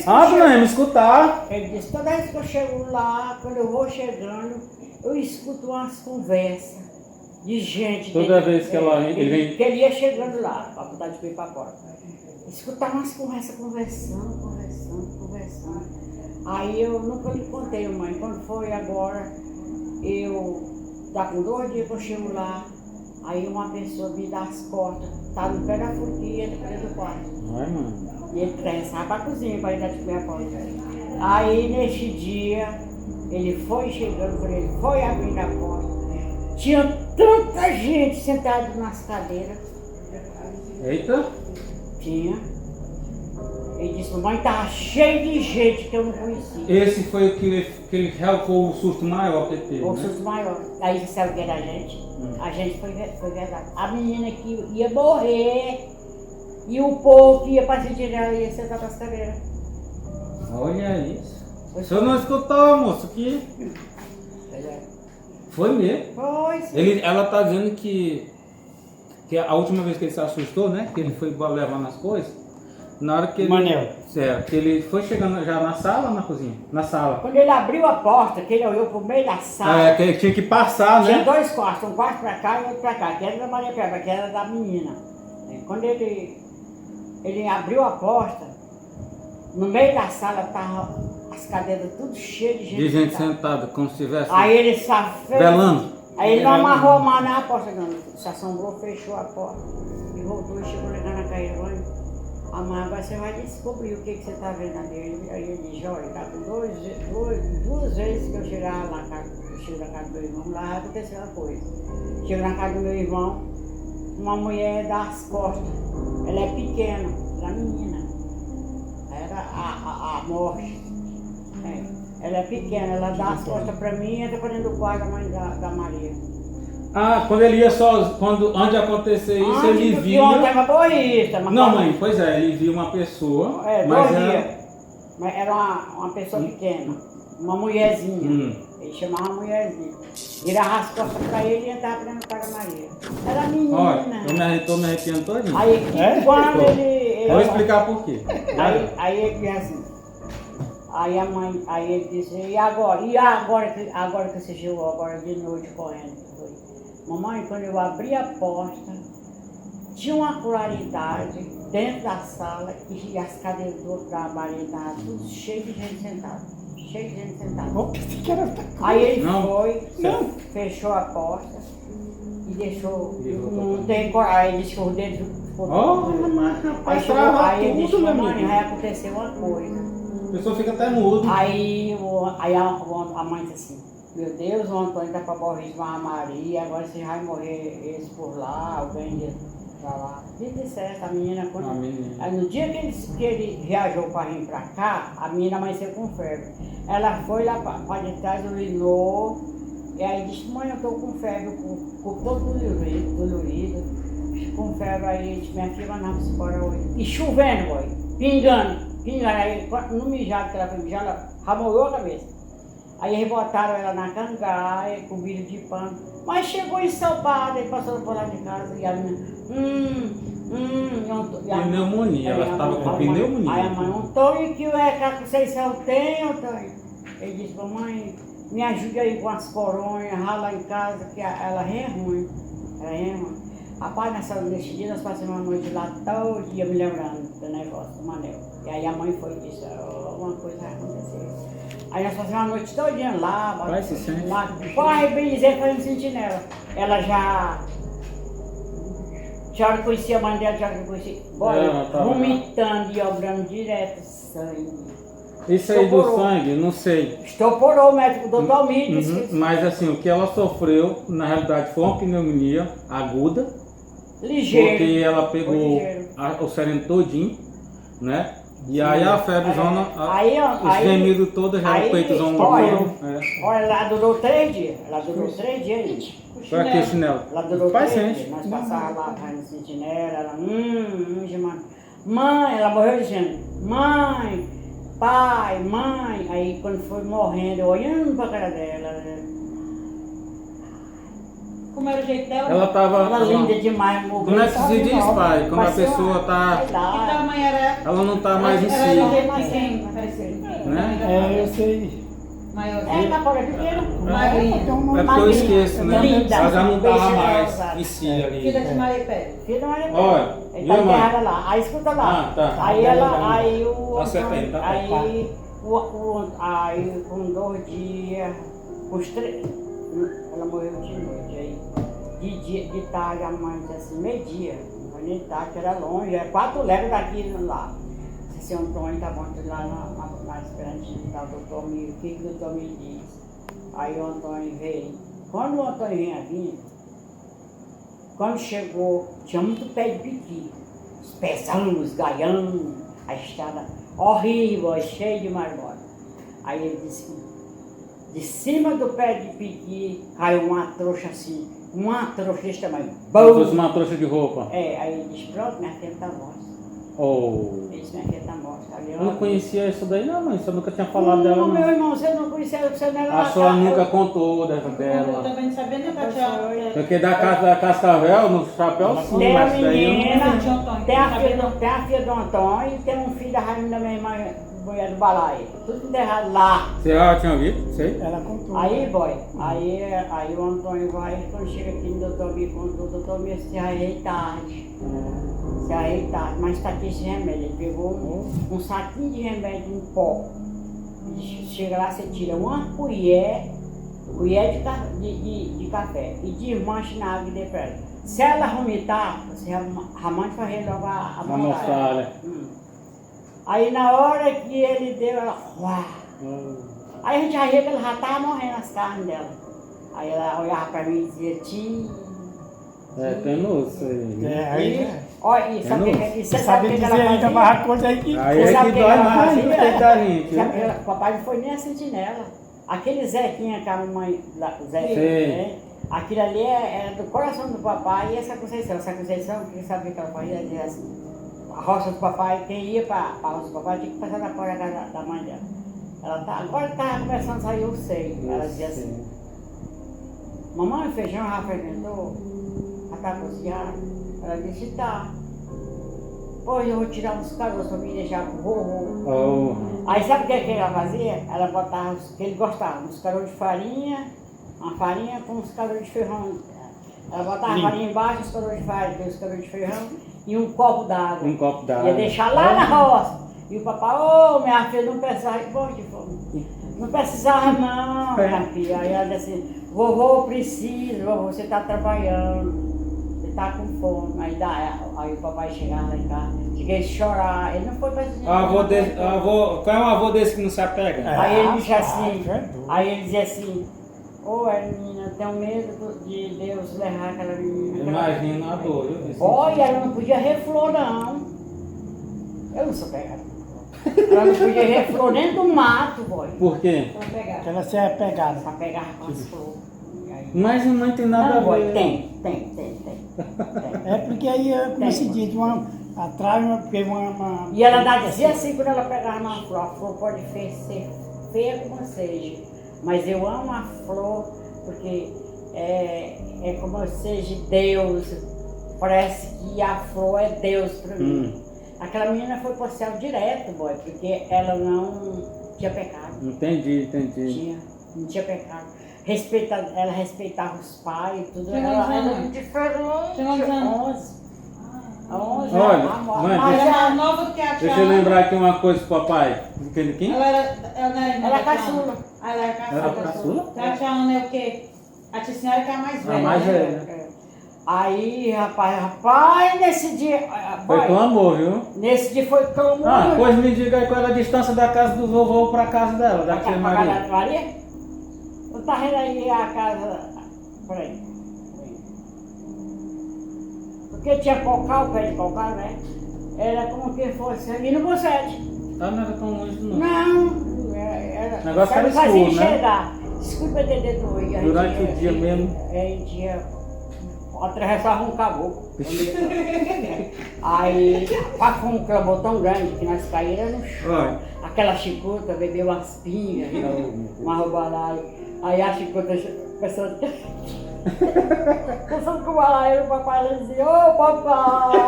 vez que eu não, chego, me escutar. ele disse, toda vez que eu chego lá, quando eu vou chegando, eu escuto umas conversas de gente. Toda vez que ele vem... Que ele ia chegando lá, para botar de pé para fora. Escutava umas conversas, conversando. Aí eu nunca lhe contei, mãe, quando foi agora, dá com 2 dias que eu chego lá, aí uma pessoa me dá as portas, tá no pé da forquilha, dentro do quarto. Ai, mano. E ele sai pra cozinha para ir dar de pé a porta. Aí neste dia, ele foi chegando, quando ele foi abrindo a porta, tinha tanta gente sentada nas cadeiras. Eita. Tinha. Ele disse, mamãe, tá cheio de gente que eu não conhecia. Esse foi o que ele foi o susto maior que ele teve, O né? susto maior. Aí você sabe o que era a gente? A gente foi verdade. A menina que ia morrer e o povo que ia pra sentinela ia sentar nas cadeiras. Olha isso. O senhor não escutou, moço, que... Foi mesmo. Foi, sim. Ela tá dizendo que a última vez que ele se assustou, né? Que ele foi levando as coisas. Na hora que ele... Manel. Certo, que ele foi chegando já na sala ou na cozinha? Na sala. Quando ele abriu a porta, que ele olhou pro meio da sala. Que ele tinha que passar, Tinha né? 2 quartos, um quarto pra cá e outro pra cá, que era da Maria Peba, que era da menina. Quando ele abriu a porta, no meio da sala tava as cadeiras tudo cheias de gente. De gente sentada, como se estivesse Aí ele safou. velando. Aí ele não amarrou a mão na porta, não. Se assombrou, fechou a porta. E voltou e chegou lá na caída. A mãe, agora você vai descobrir o que você está vendo ali. Aí ele disse, olha, tá com 2 vezes que eu chegava lá, eu chego na casa do meu irmão, lá aconteceu uma coisa. Chego na casa do meu irmão, uma mulher dá as costas. Ela é pequena, ela é menina. Era a morte. Ela é pequena, ela dá as costas para mim e entra para dentro do quarto da mãe da Maria. Quando ele ia só, antes de acontecer isso, ele via... Não, mãe, pois é, ele via uma pessoa, mas era uma pessoa pequena, uma mulherzinha, ele chamava uma mulherzinha. Virava as costas pra ele e entrava dentro do quarto da Maria. Era menina. Olha, eu tô me arrepiando todinho. Aí quando ele... Vou explicar por quê. Aí ele disse assim, aí ele disse, e agora que você chegou agora de noite correndo? Mamãe, quando eu abri a porta, tinha uma claridade dentro da sala e as cadeiras da Maria estavam tudo cheio de gente sentada. Aí ele fechou a porta e deixou. Não tem coragem. Aí ele disse que o dedo ficou. Aí ele disse, mamãe, vai acontecer uma coisa. A pessoa fica até mudo. Aí a mãe disse assim, meu Deus, o Antônio está para morrer de uma Maria, agora você vai morrer esse por lá, alguém pra lá. Dito certo, a menina, aí no dia que ele viajou para vir para cá, a menina amanheceu com febre. Ela foi lá para de trás, urinou, e aí disse, mãe, eu estou com febre, com todo dolorido, com febre, aí disse, minha filha, não, você embora hoje. E chovendo, boy, pingando, aí no mijado que ela foi mijar, ela ramolhou a cabeça. Aí eles botaram ela na cangaia, com vidro de pano. Mas chegou ensopada, ele passou por lá de casa e a menina, pneumonia, ela estava com pneumonia. Aí a mãe, Antônio, que vocês tem, Antônio? Ele disse, mamãe, me ajude aí com as coronhas, rala em casa, que ela é ruim. Rapaz, nesse dia nós passamos uma noite lá todo dia me lembrando do negócio do Manel. E aí a mãe foi e disse, uma coisa vai acontecer. Aí nós fazíamos a noite todinha lá, bem dizer, fazendo sentinela. Ela já hora que conhecia a mãe dela, já que conhecia, vomitando e obrando direto sangue. Isso aí do sangue, não sei. Estoporou o médico, o doutor Almir disse que... Mas assim, o que ela sofreu, na realidade, foi uma pneumonia aguda. Ligeiro. Porque ela pegou o sereno todinho, né? E aí a febrezona, os gemidos todos, já o peitozão duro. Olha, ela durou 3 dias. Gente. Foi aqui, chinelo. Ela durou 3 dias. Nós passávamos lá, no sentinela, ela, mãe, ela morreu dizendo, mãe, pai, mãe. Aí quando foi morrendo, eu olhando pra cara dela, Como era o jeito dela? Ela tava... Ela linda demais, morreu. Como é que se diz, pai? Quando a Parecia pessoa tá... Que tamanho era? Ela não tá mais em si. Ela era pequena, parecia. Né? Eu sei. Maiorzinha. Ela fora pequena. É porque eu esqueço, né? Linda, Ela já não tava beijo mais rosa. em si ali. Filha de Maripé. Filha da Maria Olha, ele viu, tá mãe? enterrada lá. Aí escuta lá. Ah, tá. Aí ela, aí o... Tá certo aí, tá aí, aí com 2 dias, os 3... Ela morreu de noite aí. De tarde a mãe disse assim, meio-dia. Não foi nem tarde, que era longe, é 4 léguas daqui lá. Disse, Antônio, tá bom, tô lá na esperança do doutor Miro, o que o doutor me diz? Aí o Antônio veio. Quando o Antônio vinha vindo, quando chegou, tinha muito pé de piqui. Os pezão, gaiando, a estrada horrível, cheia de marmota. Aí ele disse que de cima do pé de piqui caiu uma trouxa assim, uma trouxa desse tamanho. Uma trouxa de roupa. É, aí ele disse, pronto, minha filha tá morta. Oh. Ele disse, minha filha tá morta. Eu não conhecia isso daí não, mãe. Você nunca tinha falado dela, não. não. Meu irmão, você não conhecia, você não era... A senhora nunca contou dessa Eu dela. também não sabia nem Tatiana. Porque da Cascavel, no chapéu, sim, Tem a mas daí eu não... menina, tem a filha do Antônio e tem um filho da Rainha, minha irmã, mulher do Balaio. Tudo enterrado lá. Você já tinha ouvido? Sei. Ela contou. Aí, boy, aí o Antônio vai, quando chega aqui no doutor Me contou, o doutor Me se arrei tarde. Se arrei tarde, mas está aqui esse remédio. Ele pegou um saquinho de remédio em pó. Chega lá, você tira uma colher de café e desmancha na água e dê pra ela. Se ela vomitar, você ramante vai renovar a mostarda. Aí na hora que ele deu, ela... Uau. Aí a gente já via que ela já estava morrendo as carnes dela. Aí ela olhava para mim e dizia, tia... É penoso isso aí. Aí, olha, e sabe o que você ela sabe dizer ainda mais coisa aí que... Aí é que dói mais no peito da gente. O papai não foi nem a sentinela. Aquele Zequinha que a mamãe... Zequinha, né? Aquilo ali era do coração do papai e essa Conceição. Essa Conceição, quem sabe o que ela fazia? Ela dizia assim... A roça do papai, quem ia para a roça do papai tinha que passar na porta da mãe dela. Agora estava começando a sair o seio. Ela dizia assim, mamãe, o feijão já fermentou? Já está cozinhado? Ela disse, tá. Pois eu vou tirar uns caroços para me deixar pro vovô. Aí sabe o que ela fazia? Ela botava os que ele gostava, uns caroços de farinha, uma farinha com uns caroços de feijão. Ela botava a farinha embaixo, os caroços de farinha, os caroços de feijão. E um copo d'água. Um copo d'água. Ia deixar lá na roça. E o papai, minha filha, não precisava. Bom, não precisava não, minha filha. Aí ela disse assim, vovô precisa, vovô, você está trabalhando, você está com fome. Aí o papai chegava lá em casa, cheguei a chorar. Ele não foi para esse qual é um avô desse que não se apega? Aí ele disse assim, aí ele dizia assim, menina, eu tenho medo de Deus levar aquela menina. Imagina a dor, viu? Olha, ela não podia reflor, não. Eu não sou pegada. Ela não podia reflor dentro do mato, boy. Por quê? Porque ela se é pegada. Pra pegar com as flores. Mas não tem nada a ver. Boy, tem. É porque aí, como se diz, atrás teve uma... E ela dizia assim, quando ela pegava uma flor, a flor pode ser feia como seja. Mas eu amo a flor porque é como seja Deus. Parece que a flor é Deus para mim. Aquela menina foi pro céu direto, boy, porque ela não tinha pecado. Entendi. Não tinha pecado. Ela respeitava os pais e tudo. Tem Ela era anos? diferente. Tem quantos anos? 11. Olha, mãe, Mas ela é nova do que a deixa eu Tiana. lembrar aqui uma coisa pro papai. De quem? Ela não era irmã Ela da é caçula. Tiana? Ah, ela era Era caçula. caçula? Então a Tiana é o quê? A tia senhora que é a mais velha. A mais né? velha. Aí, rapaz, nesse dia... Foi clamor, viu? Nesse dia foi clamor. Pois me diga aí qual era a distância da casa do vovô pra casa dela, da tia Maria. Maria? Eu tava vendo aí a casa... Peraí. Porque tinha cocal, pé de cocal, né? Era como que fosse ali no Bocete. Não era tão longe, não. Não, era... O negócio era fazia escuro, né? chegar. Desculpa ter dedo no olho. Durante o dia mesmo. A gente ia... Atravessava um caboclo. Aí, passou um clamor tão grande que nós caímos no chão. Aquela chicuta bebeu umas pingas, uma roubalada. Aí a chicuta começou a... Pensando que o balaio, o papai dizia, ô papai!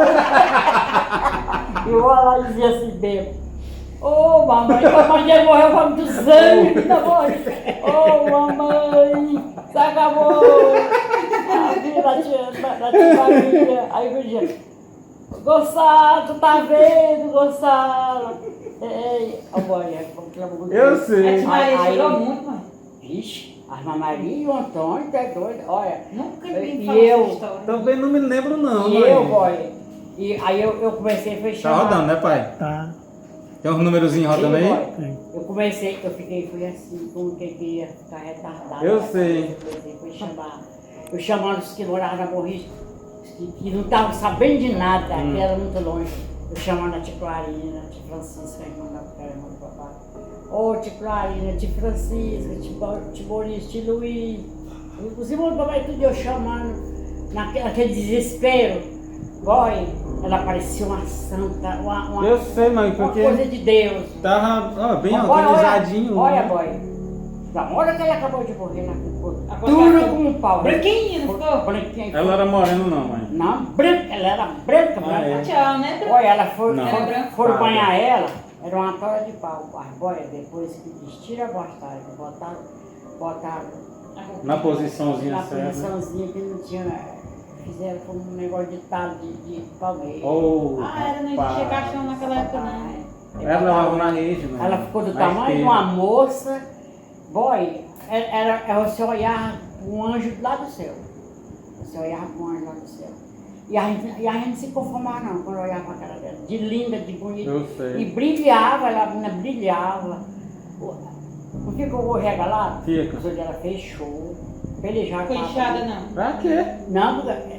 E o balaio dizia assim, bebo. Ô mamãe, papai já morreu com muito sangue, tá bom? Ô mamãe, se acabou! A vida da tia Maria. Aí eu dizia, Gonçalo, tu tá vendo, Gonçalo? Ei, olha, Eu sei. A tia Maria Aí- chorou muito, mãe. Vixe, a Irmã Maria e o Antônio, tá doido, olha. Nunca E ninguém falou eu? essa história. Também não me lembro não, E mãe. eu, boy. E aí eu comecei a fechar. Tá rodando, né, pai? Tá. Tem uns númerozinhos rodando aí? Tem. Fui assim, como que ia ficar retardado. Eu sei. Fui chamar. Eu chamando os que moravam na Borricha, que não estavam sabendo de nada, que era muito longe. Eu chamando a tia Clarina, a tia Francisca, a irmã do papai. Ô, tia Clarina, tia Francisca, tia Boris, tia Luiz. Os irmãos do papai, tudo eu chamando, naquele desespero. Boy, ela parecia uma santa, uma Eu sei, mãe, porque coisa de Deus. tava bem Boy, organizadinho. Olha, né? boy. Da hora que ela acabou de morrer lá com o Agora duro tá como um pau. branquinha, não ficou? Branquinha. Ela era morena não, mãe. Não, branca, ela era branca, Ah, é. branca. Tchau, né? Olha, ela Não. Era branca. foram Ah, banhar ela, era uma tora de pau. Mas, boy, depois que vestiram a bastagem, botaram Na posiçãozinha na certa. posiçãozinha que não tinha. Fizeram como um negócio de talo de palmeira. Oh, Ah, não existia caixão naquela época, não. Ela levava na rede, mãe. Ela ficou do Na tamanho de esteira. uma moça. Boy, você olhava um anjo lá do céu. Você olhava um anjo lá do céu. E a gente não se conformava não quando olhava a cara dela. De linda, de bonita. Eu sei. E brilhava, ela brilhava. Não ficou regalado? Fica. Os olhos dela fechou. Pelejar Ficou com a inchada, não. Pra quê? Não, porque